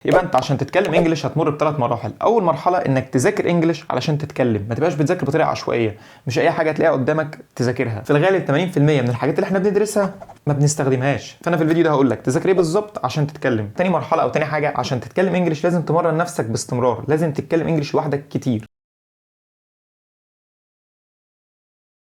يبقى انت عشان تتكلم انجليش هتمر بثلاث مراحل. اول مرحله انك تذاكر انجليش علشان تتكلم، ما تبقاش بتذاكر بطريقه عشوائيه، مش اي حاجه تلاقيها قدامك تذاكرها. في الغالب 80% من الحاجات اللي احنا بندرسها ما بنستخدمهاش، فانا في الفيديو ده هقول لك تذاكر ايه بالظبط عشان تتكلم. تاني مرحله او تاني حاجه، عشان تتكلم انجليش لازم تمرن نفسك باستمرار، لازم تتكلم انجليش لوحدك كتير.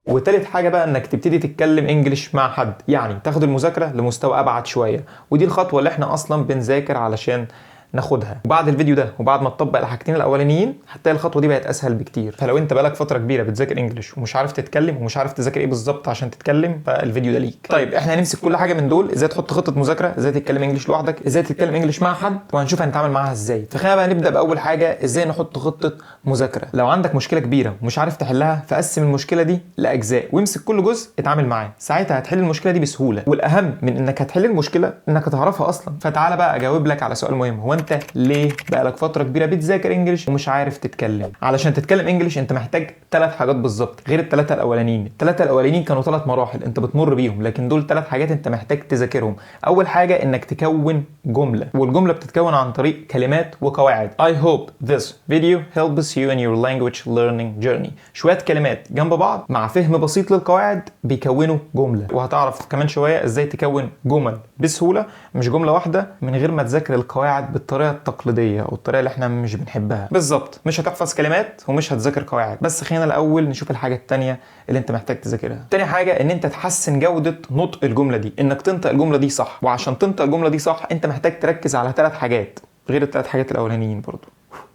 وتالت حاجة بقى انك تبتدي تتكلم انجليش مع حد، يعني تاخد المذاكرة لمستوى ابعد شوية، ودي الخطوة اللي احنا اصلا بنذاكر علشان ناخدها. وبعد الفيديو ده وبعد ما تطبق الحاجتين الاولانيين هتلاقي الخطوه دي بقت اسهل بكتير. فلو انت بقالك فتره كبيره بتذاكر انجليش ومش عارف تتكلم ومش عارف تذاكر ايه بالظبط عشان تتكلم، فالفيديو ده ليك. طيب احنا هنمسك كل حاجه من دول، ازاي تحط خطه مذاكره، ازاي تتكلم انجليش لوحدك، ازاي تتكلم انجليش مع حد، وهنشوف هنتعامل معاها ازاي. فخلينا بقى نبدا باول حاجه، ازاي نحط خطه مذاكره. لو عندك مشكله كبيره ومش عارف تحلها، فقسم المشكله دي لاجزاء وامسك كل جزء اتعامل معاه، ساعتها هتحل المشكله دي بسهوله. والاهم من انك هتحل المشكله انك هتعرفها اصلا. فتعالى بقى اجاوب لك على سؤال مهم، هو انت ليه بقالك فتره كبيره بتذاكر انجليش ومش عارف تتكلم؟ علشان تتكلم انجليش انت محتاج ثلاث حاجات بالظبط غير الثلاثه الاولانيين. الثلاثه الاولانيين كانوا ثلاث مراحل انت بتمر بيهم، لكن دول ثلاث حاجات انت محتاج تذاكرهم. اول حاجه انك تكون جمله، والجمله بتتكون عن طريق كلمات وقواعد. I hope this video helps you in your language learning journey. شويه كلمات جنب بعض مع فهم بسيط للقواعد بيكونوا جمله، وهتعرف كمان شويه ازاي تكون جمل بسهوله، مش جمله واحده من غير ما تذاكر القواعد بالطريقه التقليديه او الطريقه اللي احنا مش بنحبها. بالظبط، مش هتحفظ كلمات ومش هتذاكر قواعد. بس خلينا الاول نشوف الحاجه الثانيه اللي انت محتاج تذاكرها. تاني حاجه ان انت تحسن جوده نطق الجمله دي، انك تنطق الجمله دي صح. وعشان تنطق الجمله دي صح انت محتاج تركز على ثلاث حاجات غير الثلاث حاجات الاولانيين برضو.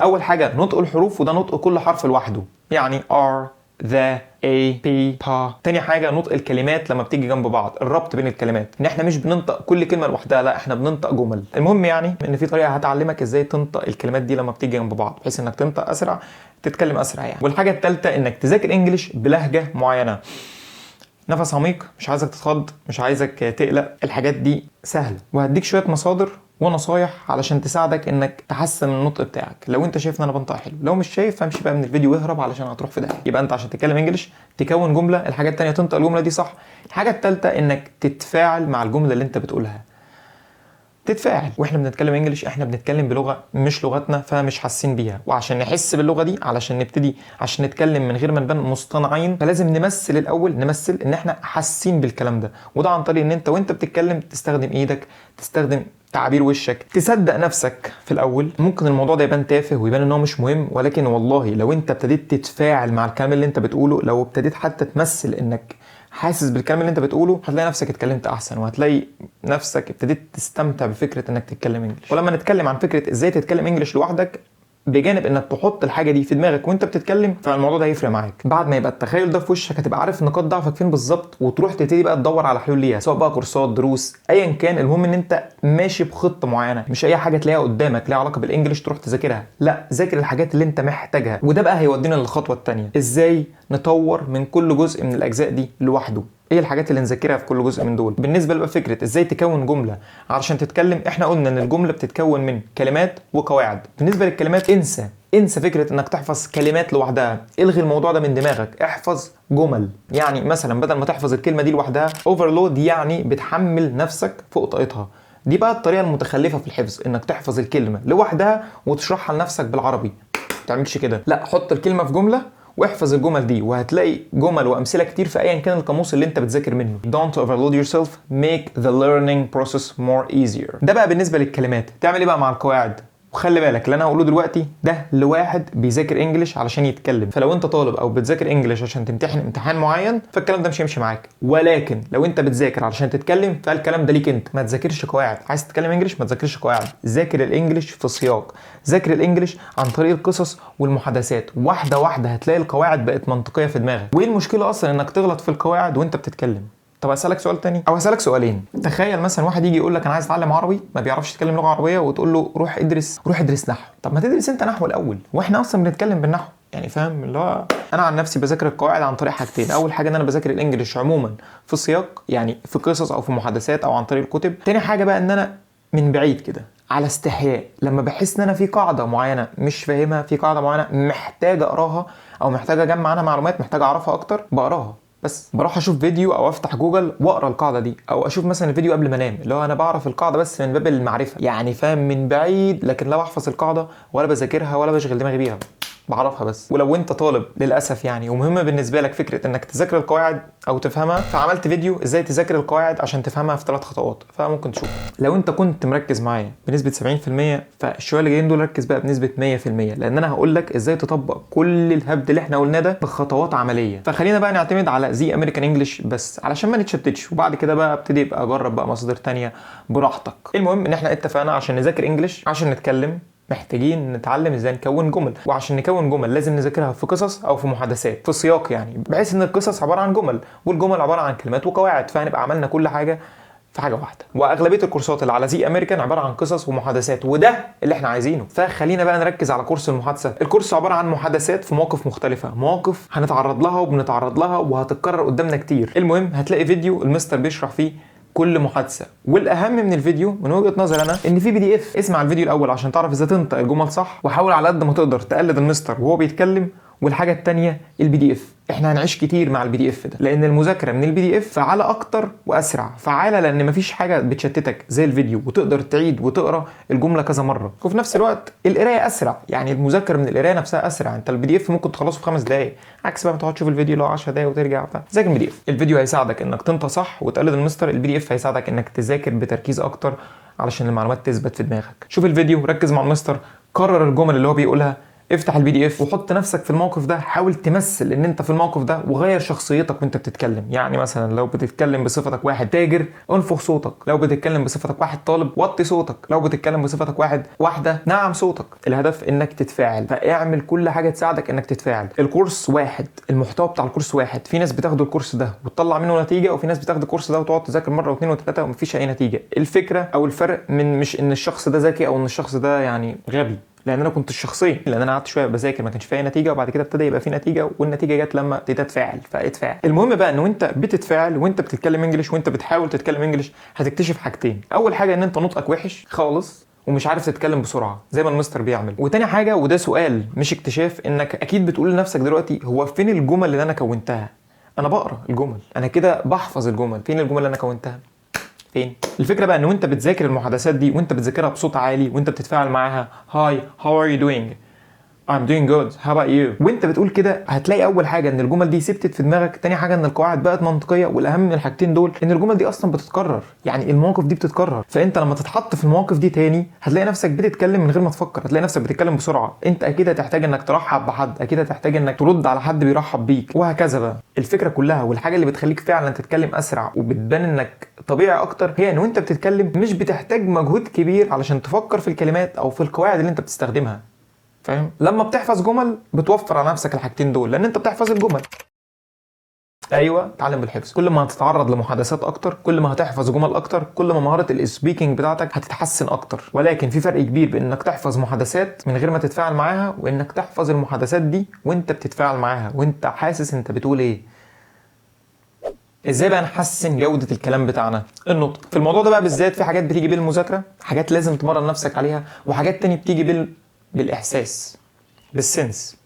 اول حاجه نطق الحروف، وده نطق كل حرف لوحده، يعني R ذا A P با. تاني حاجة نطق الكلمات لما بتيجي جنب بعض، الربط بين الكلمات، ان احنا مش بننطق كل كلمة لوحدها، لا احنا بننطق جمل. المهم يعني ان في طريقة هتعلمك ازاي تنطق الكلمات دي لما بتيجي جنب بعض، بحيث انك تنطق اسرع، تتكلم اسرع يعني. والحاجة الثالثة انك تذاكر انجليش بلهجة معينة. نفس عميق، مش عايزك تتخض، مش عايزك تقلق، الحاجات دي سهلة، وهديك شوية مصادر ونصايح علشان تساعدك انك تحسن النطق بتاعك. لو انت شايف ان انا بنطق حلو، لو مش شايف فامشي بقى من الفيديو واهرب علشان هتروح في داهيه. يبقى انت عشان تتكلم انجليش تكون جمله، الحاجه الثانيه تنطق الجمله دي صح، الحاجه الثالثه انك تتفاعل مع الجمله اللي انت بتقولها. تتفاعل، واحنا بنتكلم انجليش احنا بنتكلم بلغه مش لغتنا، فمش حاسين بيها، وعشان نحس باللغه دي علشان نبتدي عشان نتكلم من غير ما نبان مصطنعين، فلازم نمثل الاول، نمثل ان احنا حاسين بالكلام ده. وده عن طريق ان انت وانت بتتكلم تستخدم ايدك، تستخدم تعابير وشك، تصدق نفسك في الاول. ممكن الموضوع ده يبان تافه ويبان ان هو مش مهم، ولكن والله لو انت ابتديت تتفاعل مع الكلام اللي انت بتقوله، لو ابتديت حتى تمثل انك حاسس بالكلام اللي انت بتقوله، هتلاقي نفسك اتكلمت احسن، وهتلاقي نفسك ابتديت تستمتع بفكره انك تتكلم انجليش. ولما نتكلم عن فكره ازاي تتكلم انجليش لوحدك، بجانب انك تحط الحاجه دي في دماغك وانت بتتكلم، فالموضوع ده هيفرق معاك. بعد ما يبقى التخيل ده في وشك هتبقى عارف نقاط ضعفك فين بالظبط، وتروح تبتدي بقى تدور على حلول ليها، سواء بقى كورسات، دروس، ايا كان. المهم ان انت ماشي بخطه معينه، مش اي حاجه تلاقيها قدامك ليها علاقه بالانجليش تروح تذاكرها، لا ذاكر الحاجات اللي انت محتاجها. وده بقى هيودينا للخطوه الثانيه، ازاي نطور من كل جزء من الاجزاء دي لوحده. ايه الحاجات اللي نذاكرها في كل جزء من دول؟ بالنسبه بقى فكره ازاي تكون جمله علشان تتكلم، احنا قلنا ان الجمله بتتكون من كلمات وقواعد. بالنسبه للكلمات انسى فكره انك تحفظ كلمات لوحدها، الغي الموضوع ده من دماغك، احفظ جمل. يعني مثلا بدل ما تحفظ الكلمه دي لوحدها، اوفرلود يعني بتحمل نفسك فوق طاقتها. دي بقى الطريقه المتخلفه في الحفظ، انك تحفظ الكلمه لوحدها وتشرحها لنفسك بالعربي. ما تعملش كده، لا حط الكلمه في جمله واحفظ الجمل دي، وهتلاقي جمل وامثله كتير في ايا كان القاموس اللي انت بتذاكر منه. Don't overload yourself, make the learning process more easier. ده بقى بالنسبه للكلمات. تعمل ايه بقى مع القواعد؟ وخلي بالك اللي انا هقوله دلوقتي ده لواحد بيذاكر انجليش علشان يتكلم، فلو انت طالب او بتذاكر انجليش عشان تمتحن امتحان معين، فالكلام ده مش هيمشي معاك. ولكن لو انت بتذاكر علشان تتكلم، فالكلام ده ليك انت. ما تذاكرش قواعد. عايز تتكلم انجليش ما تذاكرش قواعد، ذاكر الانجليش في سياق، ذاكر الانجليش عن طريق القصص والمحادثات. واحده واحده هتلاقي القواعد بقت منطقيه في دماغك. وايه المشكله اصلا انك تغلط في القواعد وانت بتتكلم؟ طب اسالك سؤال تاني، او اسالك سؤالين. تخيل مثلا واحد يجي يقول لك انا عايز اتعلم عربي، ما بيعرفش يتكلم لغه عربيه، وتقول له روح ادرس نحو. طب ما تدرس انت نحو الاول، واحنا اصلا بنتكلم بالنحو يعني، فاهم؟ اللي هو انا عن نفسي بذاكر القواعد عن طريق حاجتين. اول حاجه ان انا بذاكر الانجليش عموما في سياق، يعني في قصص او في محادثات او عن طريق الكتب. تاني حاجه بقى ان انا من بعيد كده على استحياء، لما بحس ان انا في قاعده معينه مش فاهمها، في قاعده معينه محتاج اقراها او محتاج اجمع عنها معلومات، محتاج اعرفها اكتر، بقراها. بس بروح اشوف فيديو او افتح جوجل واقرا القاعده دي، او اشوف مثلا الفيديو قبل ما انام، اللي هو انا بعرف القاعده بس من باب المعرفه يعني، فاهم، من بعيد، لكن لا بحفظ القاعده ولا بذاكرها ولا بشغل دماغي بيها، بعرفها بس. ولو انت طالب للاسف يعني ومهم بالنسبه لك فكره انك تذاكر القواعد او تفهمها، فعملت فيديو ازاي تذاكر القواعد عشان تفهمها في 3 خطوات، فممكن تشوفه. لو انت كنت مركز معايا بنسبه 70%، فالشويه اللي جايين دول ركز بقى بنسبه 100%، لان انا هقول لك ازاي تطبق كل الهبد اللي احنا قلناه ده بخطوات عمليه. فخلينا بقى نعتمد على زي امريكان انجلش بس علشان ما نتشتتش، وبعد كده بقى ابتدي ابقى اجرب بقى مصادر تانية براحتك. المهم ان احنا اتفقنا عشان نذاكر انجلش، عشان نتكلم محتاجين نتعلم ازاي نكون جمل، وعشان نكون جمل لازم نذاكرها في قصص او في محادثات في سياق يعني، بحيث ان القصص عباره عن جمل والجمل عباره عن كلمات وقواعد، فهنبقى عملنا كل حاجه في حاجه واحده. واغلبيه الكورسات اللي على زي امريكان عباره عن قصص ومحادثات، وده اللي احنا عايزينه. فخلينا بقى نركز على كورس المحادثه. الكورس عباره عن محادثات في مواقف مختلفه، مواقف هنتعرض لها وبنتعرض لها وهتتكرر قدامنا كتير. المهم هتلاقي فيديو المستر بيشرح فيه كل محادثه، والاهم من الفيديو من وجهه نظري انا ان في PDF. اسمع الفيديو الاول عشان تعرف ازاي تنطق الجمل صح، وحاول على قد ما تقدر تقلد المستر وهو بيتكلم. والحاجه الثانيه PDF، احنا هنعيش كتير مع PDF ده، لان المذاكره من PDF فعاله اكتر واسرع. فعاله لان مفيش حاجه بتشتتك زي الفيديو، وتقدر تعيد وتقرا الجمله كذا مره. وفي نفس الوقت القرايه اسرع، يعني المذاكره من القرايه نفسها اسرع. انت PDF ممكن تخلصه في 5 دقائق، عكس بقى ما تقعد تشوف الفيديو لو 10 دقائق وترجع بتاع. ذاكر من PDF. الفيديو هيساعدك انك تنطق صح وتقلد المستر، PDF هيساعدك انك تذاكر بتركيز اكتر علشان المعلومات تثبت في دماغك. شوف الفيديو، ركز مع المستر، كرر الجمل اللي هو بيقولها، افتح PDF وحط نفسك في الموقف ده. حاول تمثل ان انت في الموقف ده، وغير شخصيتك وانت بتتكلم. يعني مثلا لو بتتكلم بصفتك واحد تاجر انفخ صوتك، لو بتتكلم بصفتك واحد طالب وطي صوتك، لو بتتكلم بصفتك واحده نعم صوتك. الهدف انك تتفاعل، فاعمل كل حاجه تساعدك انك تتفاعل. الكورس واحد، المحتوى بتاع الكورس واحد. في ناس بتاخد الكورس ده وتطلع منه نتيجه، وفي ناس بتاخد الكورس ده وتقعد تذاكر مره واثنين وثلاثه ومفيش اي نتيجه. الفكره او الفرق من مش ان الشخص ده ذكي او ان الشخص ده يعني غبي، لان انا كنت الشخصيه، لان انا قعدت شويه بذاكر ما كانش فيها نتيجه، وبعد كده ابتدى يبقى في نتيجه، والنتيجه جت لما ابتديت اتفاعل. فاتفاعل. المهم بقى ان وانت بتتفاعل وانت بتتكلم انجلش وانت بتحاول تتكلم انجلش، هتكتشف حاجتين. اول حاجه ان انت نطقك وحش خالص ومش عارف تتكلم بسرعه زي ما المستر بيعمل. وتاني حاجه، وده سؤال مش اكتشاف، انك اكيد بتقول لنفسك دلوقتي هو فين الجمل اللي انا كونتها؟ انا بقرا الجمل، انا كده بحفظ الجمل، فين الجمل اللي انا كونتها؟ فين؟ الفكره بقى ان وانت بتذاكر المحادثات دي وانت بتذاكرها بصوت عالي وانت بتتفاعل معاها، هاي هاو ار يو دوينج، I'm doing good, how about you؟ وانت بتقول كده هتلاقي اول حاجه ان الجمل دي ثبتت في دماغك، تاني حاجه ان القواعد بقت منطقيه، والاهم من الحاجتين دول ان الجمل دي اصلا بتتكرر، يعني المواقف دي بتتكرر. فانت لما تتحط في المواقف دي تاني هتلاقي نفسك بتتكلم من غير ما تفكر، هتلاقي نفسك بتتكلم بسرعه. انت اكيد هتحتاج انك ترحب بحد، اكيد هتحتاج انك ترد على حد بيرحب بيك، وهكذا بقى. الفكره كلها والحاجه اللي بتخليك فعلا تتكلم اسرع وبتبان انك طبيعي اكتر، هي ان وانت بتتكلم مش بتحتاج مجهود كبير علشان تفكر في الكلمات او في القواعد اللي انت بتستخدمها. فاهم؟ لما بتحفظ جمل بتوفر على نفسك الحاجتين دول، لان انت بتحفظ الجمل. ايوه، تعلم بالحفظ. كل ما هتتعرض لمحادثات اكتر، كل ما هتحفظ جمل اكتر، كل ما مهاره السبيكنج بتاعتك هتتحسن اكتر. ولكن في فرق كبير بين انك تحفظ محادثات من غير ما تتفاعل معاها، وانك تحفظ المحادثات دي وانت بتتفاعل معاها وانت حاسس انت بتقول ايه. ازاي بقى نحسن جوده الكلام بتاعنا؟ النطق. في الموضوع ده بقى بالذات في حاجات بتيجي بالمذاكره، حاجات لازم تمرن نفسك عليها، وحاجات تاني بتيجي بالاحساس، بالسنس،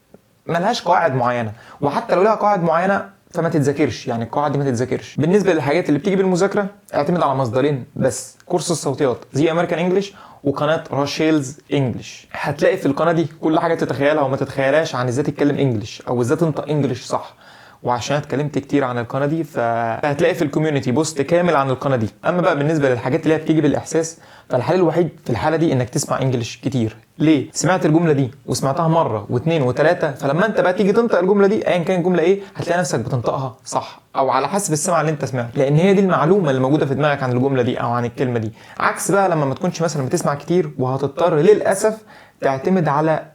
ملهاش قواعد معينه. وحتى لو لها قواعد معينه فما تتذاكرش، يعني القواعد دي ما تتذاكرش. بالنسبه للحاجات اللي بتيجي بالمذاكره اعتمد على مصدرين بس، كورس الصوتيات زي امريكان انجلش وقناه راشيلز انجلش. هتلاقي في القناه دي كل حاجه تتخيلها وما تتخيلهاش عن ازاي تتكلم انجلش او ازاي تنطق انجلش صح. وعشان اتكلمت كتير عن القناه دي فهتلاقي في الكوميونتي بوست كامل عن القناه دي. اما بقى بالنسبه للحاجات اللي هي بتيجي بالاحساس، فالحل الوحيد في الحاله دي انك تسمع انجلش كتير. ليه؟ سمعت الجمله دي وسمعتها مره واثنين وثلاثه، فلما انت بقى تيجي تنطق الجمله دي ايا كان الجمله ايه، هتلاقي نفسك بتنطقها صح او على حسب السمع اللي انت سمعته، لان هي دي المعلومه اللي موجوده في دماغك عن الجمله دي او عن الكلمه دي. عكس بقى لما ما تكونش مثلا بتسمع كتير وهتضطر للاسف تعتمد على،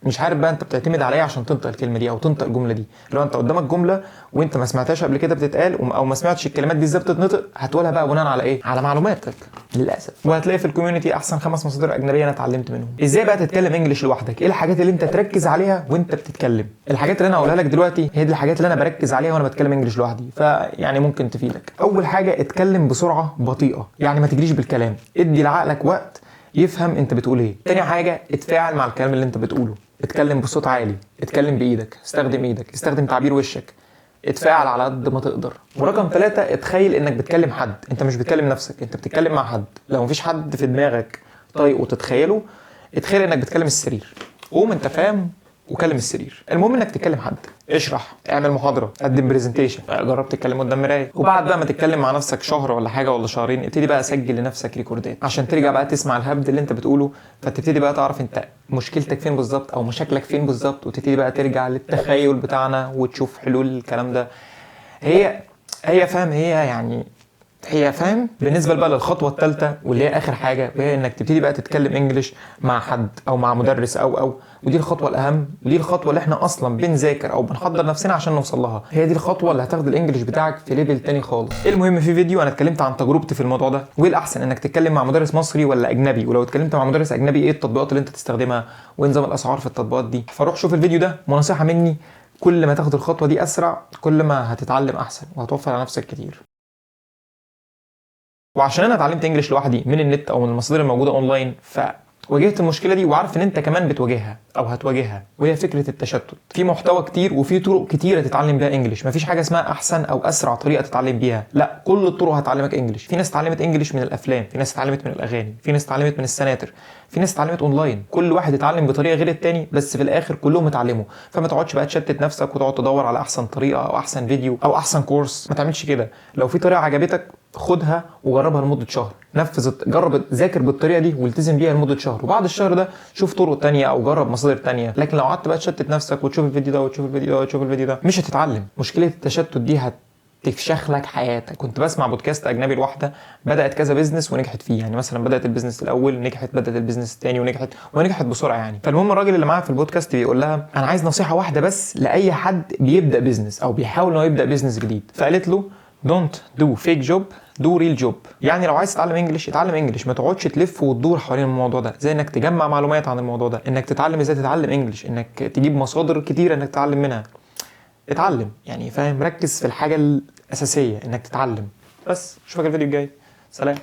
مش عارف بقى انت بتعتمد على ايه عشان تنطق الكلمه دي او تنطق الجمله دي. لو انت قدامك جمله وانت ما سمعتهاش قبل كده بتتقال او ما سمعتش الكلمات دي ازاي بتتنطق، هتقولها بقى بناء على ايه؟ على معلوماتك للاسف. وهتلاقي في الكوميونتي احسن 5 مصادر اجنبيه انا اتعلمت منهم. ازاي بقى تتكلم انجلش لوحدك؟ ايه الحاجات اللي انت تركز عليها وانت بتتكلم؟ الحاجات اللي انا هقولها لك دلوقتي هي دي الحاجات اللي انا بركز عليها وانا بتكلم انجلش لوحدي، فيعني ممكن تفيدك. اول حاجه، اتكلم بسرعه بطيئه، يعني ما تجريش بالكلام، ادي لعقلك وقت يفهم انت بتقول ايه. تاني حاجه، اتفاعل مع الكلام اللي انت بتقوله، اتكلم بصوت عالي، اتكلم بايدك، استخدم ايدك، استخدم تعبير وشك، اتفاعل على قد ما تقدر. ورقم 3 اتخيل انك بتكلم حد، انت مش بتكلم نفسك، انت بتتكلم مع حد. لو مفيش حد في دماغك طيب وتتخيله، اتخيل انك بتكلم السرير. قوم انت فاهم وكلم السرير. المهم انك تتكلم حد، اشرح، اعمل محاضره، قدم برزنتيشن، جرب تتكلم قدام مرايه. وبعد بقى ما تتكلم مع نفسك شهر ولا حاجه ولا شهرين، ابتدي بقى سجل لنفسك ريكوردات عشان ترجع بقى تسمع الهبد اللي انت بتقوله، فتبتدي بقى تعرف انت مشكلتك فين بالظبط او مشاكلك فين بالظبط، وتبتدي بقى ترجع للتخيل بتاعنا وتشوف حلول الكلام ده. هي فاهم، هي فاهم. بالنسبه بقى للخطوه الثالثه واللي هي اخر حاجه، وهي انك تبتدي بقى تتكلم انجليش مع حد او مع مدرس او ودي الخطوه الاهم، ودي الخطوه اللي احنا اصلا بنذاكر او بنحضر نفسنا عشان نوصل لها. هي دي الخطوه اللي هتاخد الانجليش بتاعك في ليفل تاني خالص. المهم في فيديو انا اتكلمت عن تجربتي في الموضوع ده، وايه الاحسن انك تتكلم مع مدرس مصري ولا اجنبي، ولو اتكلمت مع مدرس اجنبي ايه التطبيقات اللي انت تستخدمها، ونظام الاسعار في التطبيقات دي. فروح شوف الفيديو ده. ونصيحه مني، كل ما تاخد الخطوه دي اسرع كل ما هتتعلم احسن وهتوفر على نفسك كتير. وعشان انا اتعلمت انجليش لوحدي من النت او من المصادر الموجوده اونلاين، فواجهت المشكله دي وعارف ان انت كمان بتواجهها او هتواجهها، وهي فكره التشتت. في محتوى كتير وفي طرق كتيره تتعلم بيها انجليش، مفيش حاجه اسمها احسن او اسرع طريقه تتعلم بيها، لا، كل الطرق هتعلمك انجليش. في ناس اتعلمت انجليش من الافلام، في ناس اتعلمت من الاغاني، في ناس اتعلمت من السناتر، في ناس اتعلمت اونلاين. كل واحد اتعلم بطريقه غير التاني، بس في الاخر كلهم اتعلموا. فما تقعدش بقى تشتت نفسك وتقعد تدور على احسن طريقه او احسن فيديو او احسن كورس، ما تعملش كده. لو في طريقه عجبتك خدها وجربها لمده شهر، جرب ذاكر بالطريقه دي والتزم بيها لمده شهر، وبعد الشهر ده شوف طرق تانية او جرب مصادر تانية. لكن لو قعدت بقى تشتت نفسك وتشوف الفيديو ده وتشوف الفيديو ده وتشوف الفيديو ده، مش هتتعلم. مشكله التشتت دي تفشخ لك حياتك. كنت بسمع بودكاست اجنبي لواحده بدات كذا بيزنس ونجحت فيه، يعني مثلا بدات البيزنس الاول نجحت، بدات البيزنس الثاني ونجحت بسرعه يعني. فالمهم الراجل اللي معاها في البودكاست بيقول لها انا عايز نصيحه واحده بس لاي حد بيبدا بيزنس او بيحاول انه يبدا بيزنس جديد. فقالت له don't do fake job, do real job. يعني لو عايز تتعلم انجليش اتعلم انجليش، ما تقعدش تلف وتدور حوالين الموضوع ده، زي انك تجمع معلومات عن الموضوع ده، انك تتعلم ازاي تتعلم انجليش، انك تجيب مصادر كتيره انك تتعلم منها. اتعلم يعني، فاهم؟ ركز في الحاجه الاساسيه انك تتعلم. بس اشوفك الفيديو الجاي، سلام.